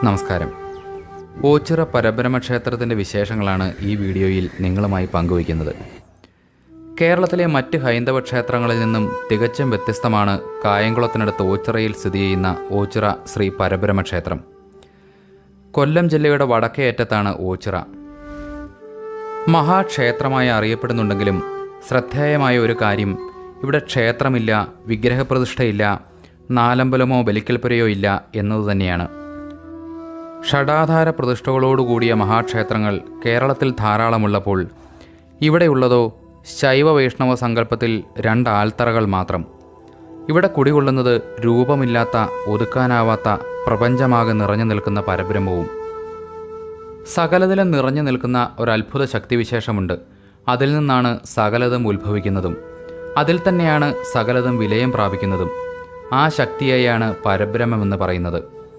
നമസ്കാരം. ഓച്ചിറ പരബ്രഹ്മ ക്ഷേത്രത്തിൻ്റെ വിശേഷങ്ങളാണ് ഈ വീഡിയോയിൽ നിങ്ങളുമായി പങ്കുവയ്ക്കുന്നത്. കേരളത്തിലെ മറ്റ് ഹൈന്ദവ ക്ഷേത്രങ്ങളിൽ നിന്നും തികച്ചും വ്യത്യസ്തമാണ് കായംകുളത്തിനടുത്ത് ഓച്ചിറയിൽ സ്ഥിതി ചെയ്യുന്ന ഓച്ചിറ ശ്രീ പരബ്രഹ്മ ക്ഷേത്രം. കൊല്ലം ജില്ലയുടെ വടക്കേ അറ്റത്താണ് ഓച്ചിറ. മഹാക്ഷേത്രമായി അറിയപ്പെടുന്നുണ്ടെങ്കിലും ശ്രദ്ധേയമായ ഒരു കാര്യം, ഇവിടെ ക്ഷേത്രമില്ല, വിഗ്രഹപ്രതിഷ്ഠയില്ല, നാലമ്പലമോ ബലിക്കൽപ്പുരയോ ഇല്ല എന്നതുതന്നെയാണ്. ഷഡാധാര പ്രതിഷ്ഠകളോടുകൂടിയ മഹാക്ഷേത്രങ്ങൾ കേരളത്തിൽ ധാരാളമുള്ളപ്പോൾ ഇവിടെയുള്ളതോ ശൈവ വൈഷ്ണവ സങ്കല്പത്തിൽ 2 ആൽത്തറകൾ മാത്രം. ഇവിടെ കുടികൊള്ളുന്നത് രൂപമില്ലാത്ത, ഒതുക്കാനാവാത്ത, പ്രപഞ്ചമാകെ നിറഞ്ഞു നിൽക്കുന്ന പരബ്രഹ്മവും. സകലതിലും നിറഞ്ഞു നിൽക്കുന്ന ഒരത്ഭുത ശക്തിവിശേഷമുണ്ട്. അതിൽ നിന്നാണ് സകലതും ഉത്ഭവിക്കുന്നതും അതിൽ തന്നെയാണ് സകലതും വിലയം പ്രാപിക്കുന്നതും. ആ ശക്തിയെയാണ് പരബ്രഹ്മമെന്ന് പറയുന്നത്.